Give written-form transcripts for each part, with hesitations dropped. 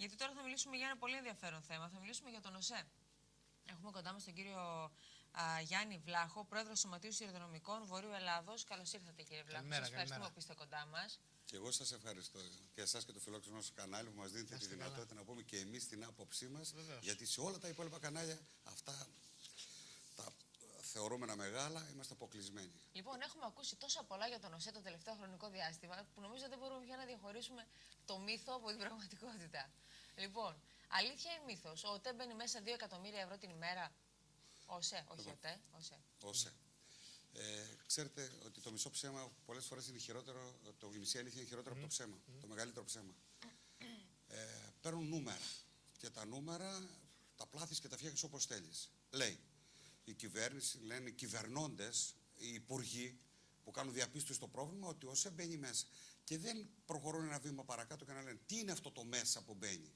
Γιατί τώρα θα μιλήσουμε για ένα πολύ ενδιαφέρον θέμα. Θα μιλήσουμε για τον ΟΣΕ. Έχουμε κοντά μας τον κύριο Γιάννη Βλάχο, πρόεδρο Σωματείου Σιδηροδρομικών Βορείου Ελλάδος. Καλώς ήρθατε, κύριε Βλάχο. Σας ευχαριστούμε που είστε κοντά μας. Και εγώ σας ευχαριστώ και εσάς και το φιλόξενο μας κανάλι που μας δίνετε τη δυνατότητα να πούμε και εμείς την άποψή μας. Γιατί σε όλα τα υπόλοιπα κανάλια αυτά τα θεωρούμενα μεγάλα είμαστε αποκλεισμένοι. Λοιπόν, έχουμε ακούσει τόσα πολλά για τον ΟΣΕ το τελευταίο χρονικό διάστημα που νομίζω δεν μπορούμε πια να διαχωρίσουμε το μύθο από την πραγματικότητα. Λοιπόν, αλήθεια ή μύθος, ο ΟΤΕ μπαίνει μέσα 2 εκατομμύρια ευρώ την ημέρα? ΟΣΕ, όχι ΟΤΕ. ΟΣΕ. Ξέρετε ότι το μισό ψέμα πολλές φορές είναι χειρότερο, η μισή αλήθεια είναι χειρότερο από το ψέμα, το μεγαλύτερο ψέμα. Παίρνουν νούμερα και τα νούμερα τα πλάθεις και τα φτιάχνεις όπως θέλεις. Λέει η κυβέρνηση, λένε οι κυβερνώντες, οι υπουργοί που κάνουν διαπίστωση στο πρόβλημα ότι ο ΟΣΕ μπαίνει μέσα. Και δεν προχωρούν ένα βήμα παρακάτω και να λένε τι είναι αυτό το μέσα που μπαίνει.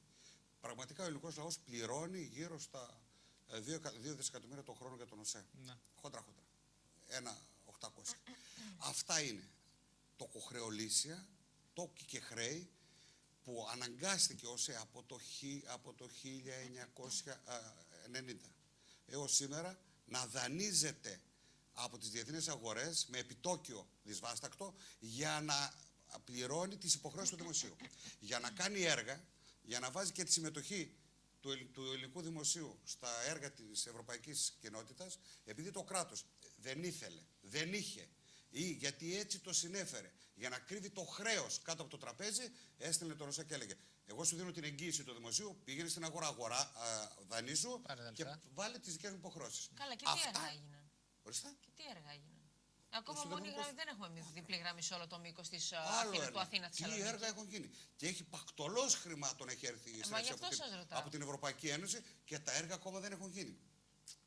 Πραγματικά ο ελληνικός λαός πληρώνει γύρω στα 2 δισεκατομμύρια το χρόνο για τον ΟΣΕ. Χόντρα. 1.800. Αυτά είναι τοκοχρεωλήσια, τόκοι και χρέη που αναγκάστηκε ο ΟΣΕ από το 1990 έως σήμερα να δανείζεται από τις διεθνείς αγορές με επιτόκιο δυσβάστακτο για να πληρώνει τις υποχρεώσεις του δημοσίου. Για να κάνει έργα, για να βάζει και τη συμμετοχή του ελληνικού δημοσίου στα έργα της ευρωπαϊκής κοινότητας, επειδή το κράτος δεν ήθελε, δεν είχε ή γιατί έτσι το συνέφερε, για να κρύβει το χρέος κάτω από το τραπέζι, έστειλε τον ΟΣΕ και έλεγε: εγώ σου δίνω την εγγύηση του δημοσίου, πήγαινε στην αγορά, δανείσου και βάλε τις δικές μου υποχρεώσεις. Καλά, και τι έργα έγιναν? Ορίστε. Και τι έργα έγιναν? Ακόμα μόνη γραμμή δεν έχουμε διπλή γραμμή σε όλο το μήκος του Αθήνα-Θεσσαλονίκη. Τι έργα έχουν γίνει. Και έχει πακτολός χρημάτων έχει έρθει η από την Ευρωπαϊκή Ένωση και τα έργα ακόμα δεν έχουν γίνει.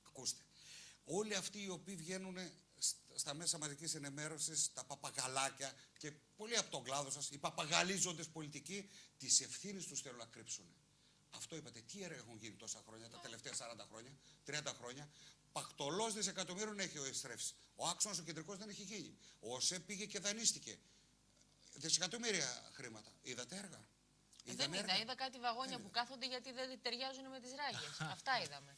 Ακούστε. Όλοι αυτοί οι οποίοι βγαίνουν στα μέσα μαζικής ενημέρωσης, τα παπαγαλάκια και πολλοί από τον κλάδο σας, οι παπαγαλίζοντες πολιτικοί, τις ευθύνες τους θέλουν να κρύψουν. Αυτό είπατε. Τι έργα έχουν γίνει τόσα χρόνια, τα τελευταία 40 χρόνια, 30 χρόνια? Πακτολός δισεκατομμύρων έχει εστρέψει. Ο άξονας ο κεντρικός δεν έχει γίνει. Ο ΟΣΕ πήγε και δανείστηκε δισεκατομμύρια χρήματα. Είδατε έργα? Δεν είδα κάτι βαγόνια που κάθονται γιατί δεν ταιριάζουν με τις ράγες. Αυτά είδαμε.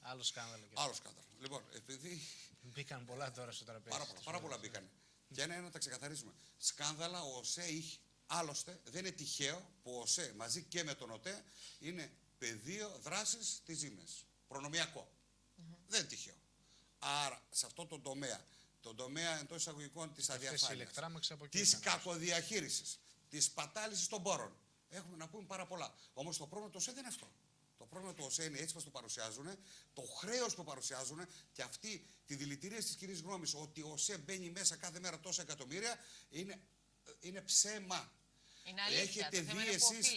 Άλλο σκάνδαλο. Άλλο σκάνδαλο. Λοιπόν, επειδή. Μπήκαν πολλά τώρα στο τραπέζι. Πάρα πολλά μπήκαν. Και ένα να τα ξεκαθαρίσουμε. Σκάνδαλα ο ΟΣΕ είχε. Άλλωστε, δεν είναι τυχαίο που ο ΟΣΕ μαζί και με τον ΟΤΕ είναι πεδίο δράσης της ζήμες. Προνομιακό. Δεν είναι τυχαίο. Άρα, σε αυτό τον τομέα εντός εισαγωγικών της αδιαφάνειας, της κακοδιαχείρισης, της πατάλησης των πόρων, έχουμε να πούμε πάρα πολλά. Όμως το πρόβλημα του ΟΣΕ δεν είναι αυτό. Το πρόβλημα του ΟΣΕ είναι έτσι μας το παρουσιάζουν, το χρέος που παρουσιάζουν και αυτή τη δηλητηρίαση της κοινής γνώμης ότι ο ΟΣΕ μπαίνει μέσα κάθε μέρα τόσα εκατομμύρια είναι ψέμα. Είναι αλήθεια. Έχετε δει εσείς,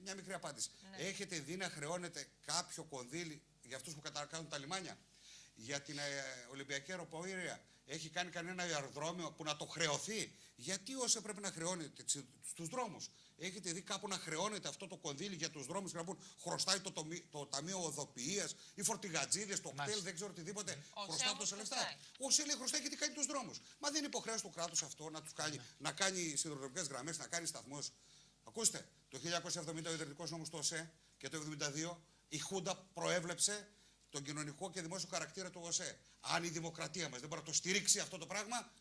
μια μικρή απάντηση, έχετε δει να χρεώνεται κάποιο κονδύλι για αυτούς που καταρκάνουν τα λιμάνια, για την Ολυμπιακή Αεροπορία? Έχει κάνει κανένα αεροδρόμιο που να το χρεωθεί? Γιατί όσο πρέπει να χρεώνεται στους δρόμους? Έχετε δει κάπου να χρεώνεται αυτό το κονδύλι για τους δρόμους και να πούν χρωστάει το Ταμείο Οδοποιίας, οι φορτηγατζίδες, το κτέλ, δεν ξέρω οτιδήποτε, χρωστά τόσα λεφτά? Όσο λέει χρωστάει γιατί κάνει τους δρόμους. Μα δεν είναι υποχρέωση του κράτους αυτό να τους κάνει, να κάνει σιδηροδρομικές γραμμές, να κάνει σταθμούς? Ακούστε, το 1970 ο ιδρυτικός νόμος του ΟΣΕ και το 1972 η Χούντα προέβλεψε τον κοινωνικό και δημόσιο χαρακτήρα του ΟΣΕ. Αν η δημοκρατία μας δεν μπορεί να το στηρίξει αυτό το πράγμα,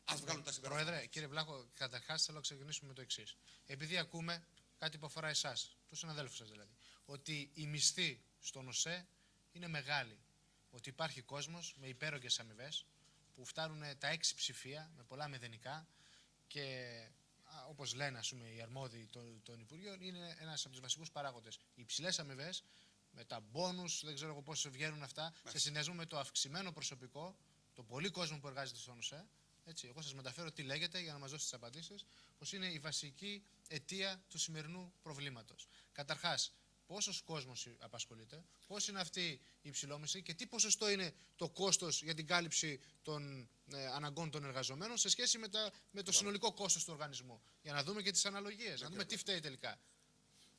ας βγάλουν τα συμπεράσματα. Πρόεδρε, κύριε Βλάχο, καταρχάς θέλω να ξεκινήσουμε με το εξής. Επειδή ακούμε κάτι που αφορά εσάς, τους συναδέλφους σας δηλαδή, ότι η μισθή στον ΟΣΕ είναι μεγάλη. Ότι υπάρχει κόσμος με υπέρογγες αμοιβές που φτάνουν τα 6 ψηφία με πολλά μηδενικά και όπως λένε ας πούμε, οι αρμόδιοι των Υπουργείων, είναι ένας από τους βασικούς παράγοντες. Οι υψηλές αμοιβές, με τα μπόνους, δεν ξέρω πώς βγαίνουν αυτά, σε συνδυασμό με το αυξημένο προσωπικό, το πολύ κόσμο που εργάζεται στον ΟΣΕ. Έτσι, εγώ σας μεταφέρω τι λέγεται για να μας δώσετε τις απαντήσεις, πως είναι η βασική αιτία του σημερινού προβλήματος. Καταρχάς, πόσος κόσμος απασχολείται, πώς είναι αυτή η υψηλόμισθη και τι ποσοστό είναι το κόστος για την κάλυψη των αναγκών των εργαζομένων σε σχέση με το συνολικό κόστος του οργανισμού. Για να δούμε και τις αναλογίες, να δούμε τι φταίει τελικά.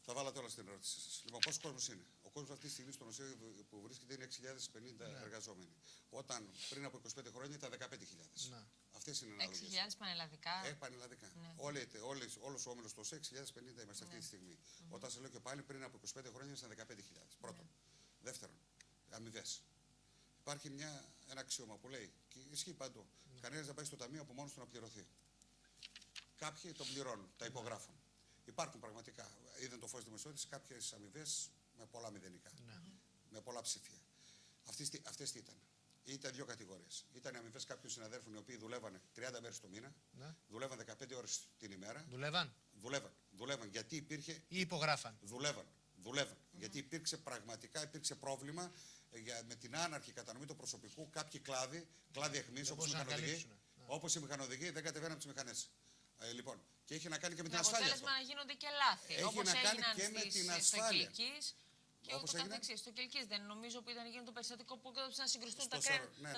Θα βάλατε όλα στην ερώτησή σας. Λοιπόν, πόσος κόσμος είναι? Ο κόσμος αυτή τη στιγμή στον ΟΣΕ που βρίσκεται είναι 6.050 εργαζόμενοι. Όταν πριν από 25 χρόνια ήταν 15.000. Αυτές είναι οι αναλογίες. 6.000 πανελλαδικά. Πανελλαδικά. Ναι. Όλος ο όμιλος του ΟΣΕ 6.050 είμαστε αυτή τη στιγμή. Όταν σε λέω και πάλι, πριν από 25 χρόνια ήσταν 15.000. Πρώτον. Δεύτερον, αμοιβές. Υπάρχει ένα αξίωμα που λέει, και ισχύει παντού, κανένας δεν πάει στο ταμείο από μόνος του να πληρωθεί. Κάποιοι τον πληρώνουν, τα υπογράφουν. Υπάρχουν πραγματικά, είδαν το φως δημοσιότητας, κάποιες αμοιβές με πολλά μηδενικά. Με πολλά ψήφια. Αυτές τι ήταν? Ήταν δύο κατηγορίες. Ήταν οι αμοιβές κάποιων συναδέλφων οι οποίοι δουλεύανε 30 μέρες το μήνα, δουλεύαν 15 ώρες την ημέρα. Δουλεύαν γιατί υπήρχε. Ή υπογράφαν. Δουλεύαν. Γιατί υπήρξε πρόβλημα με την άναρχη κατανομή του προσωπικού. Κάποιοι κλάδοι αιχμής, όπως οι μηχανοδηγοί, δεν κατεβαίναν από τις μηχανές. Λοιπόν, και έχει να κάνει και με την ασφάλεια. Αποτέλεσμα να γίνονται και λάθη. Έχει όπως να κάνει έγιναν και με την ασφάλεια. Και ούτω καθεξής. Στο Κιλκής δεν νομίζω που ήταν εκείνο το περιστατικό που έδωσε να συγκρουστούν τα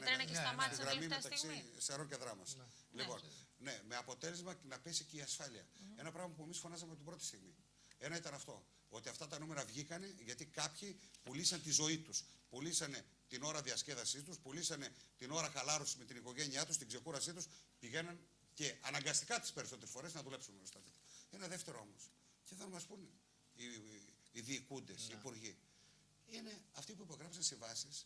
τρένα και σταμάτησαν τελευταία στιγμή. Σερών και Δράμας. Λοιπόν, με αποτέλεσμα να πέσει και η ασφάλεια. Ένα πράγμα που εμείς φωνάζαμε από την πρώτη στιγμή. Ένα ήταν αυτό. Ότι αυτά τα νούμερα βγήκανε γιατί κάποιοι πουλήσαν τη ζωή τους. Πουλήσανε την ώρα διασκέδασής τους, πουλήσανε την ώρα χαλάρωσης με την οικογένειά τους, την ξεκούρασή τους. Πηγαίναν και αναγκαστικά τις περισσότερες φορές να δουλέψουν με στα τέτοια. Ένα δεύτερο όμως. Και θα μας πούνε οι διοικούντες, οι υπουργοί. Είναι αυτοί που υπογράψαν συμβάσεις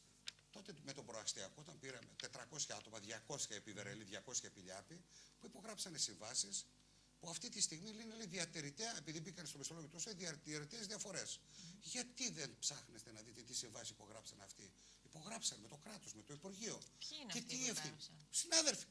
τότε με τον προαστιακό, όταν πήραμε 400 άτομα, 200 επί Βερελή, 200 επί Λιάπη, που υπογράψανε συμβάσεις που αυτή τη στιγμή είναι διατηρητέα, επειδή μπήκαν στο μεσολόγιο του διατηρητές διαφορές. Γιατί δεν ψάχνεστε να δείτε τι συμβάσεις υπογράψαν αυτοί? Υπογράψαν με το κράτος, με το Υπουργείο. Ποιοι είναι και αυτοί τι που ευθύνη? υπέγραψαν? Συνάδελφοι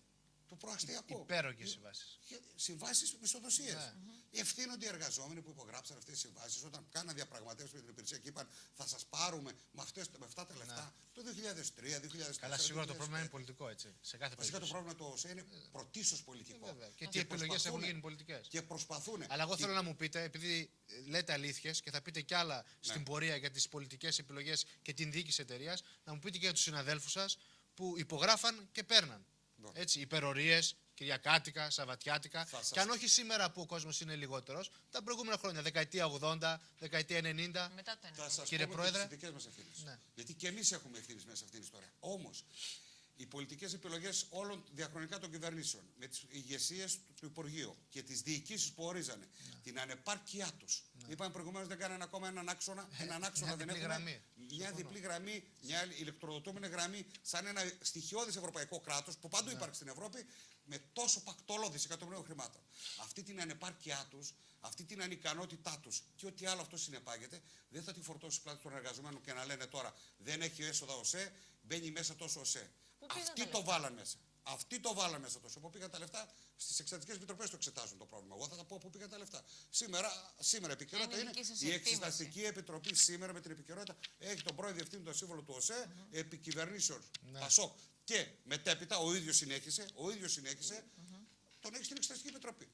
του προαστιακού. Υπέρογγες συμβάσεις. Συμβάσεις μισθοδοσίας. Ευθύνονται οι εργαζόμενοι που υπογράψαν αυτές τις συμβάσεις όταν κάναν διαπραγματεύσεις με την υπηρεσία και είπαν θα σας πάρουμε με αυτά τα λεφτά το 2003, 2004. Καλά, σίγουρα το πρόβλημα είναι πολιτικό, έτσι. Σε κάθε Βασικά το περίπτωση. πρόβλημα του ΟΣΕ είναι πρωτίστως πολιτικό. Και τι επιλογές έχουν γίνει πολιτικές. Και προσπαθούν. Αλλά εγώ θέλω να μου πείτε, επειδή λέτε αλήθειες και θα πείτε κι άλλα στην πορεία για τις πολιτικές επιλογές και την διοίκηση εταιρείας, να μου πείτε και για τους συναδέλφους σας που υπογράφαν και παίρναν. Έτσι, υπερορίες, κυριακάτικα, σαββατιάτικα. Και αν όχι σήμερα που ο κόσμος είναι λιγότερος, τα προηγούμενα χρόνια, δεκαετία 80, δεκαετία 90. Μετά το 90. Θα σας Κύριε πούμε Πρόεδρε. τις δικές μας ευθύνες. Ναι. Γιατί και εμείς έχουμε ευθύνες μέσα σε αυτήν την ιστορία. Όμως, οι πολιτικές επιλογές όλων διαχρονικά των κυβερνήσεων, με τις ηγεσίες του Υπουργείου και τις διοικήσεις που ορίζανε, την ανεπάρκειά τους. Είπαμε προηγουμένως δεν κάνανε ακόμα έναν άξονα δεν έχουμε. Μια διπλή γραμμή, μια ηλεκτροδοτούμενη γραμμή, σαν ένα στοιχειώδης ευρωπαϊκό κράτος που παντού υπάρχει στην Ευρώπη, με τόσο πακτολό δισεκατομμυρίων χρημάτων. Αυτή την ανεπάρκειά τους, αυτή την ανικανότητά τους και ό,τι άλλο αυτό συνεπάγεται, δεν θα τη φορτώσει πλάτη των εργαζομένων και να λένε τώρα δεν έχει έσοδα ΟΣΕ, μπαίνει μέσα τόσο ΟΣΕ. Αυτοί το βάλαν μέσα. Αυτοί το βάλαν μέσα τόσο. Πού πήγαν τα λεφτά? Στις εξεταστικές επιτροπές το εξετάζουν το πρόβλημα. Εγώ θα τα πω πού πήγαν τα λεφτά. Σήμερα επικαιρότητα είναι η Εξεταστική Επιτροπή. Σήμερα με την επικαιρότητα έχει τον πρώην διευθύνοντα το σύμβολο του ΟΣΕ, επικυβερνήσεων ΠΑΣΟΚ και μετέπειτα ο ίδιος συνέχισε, τον έχει στην Εξεταστική Επιτροπή.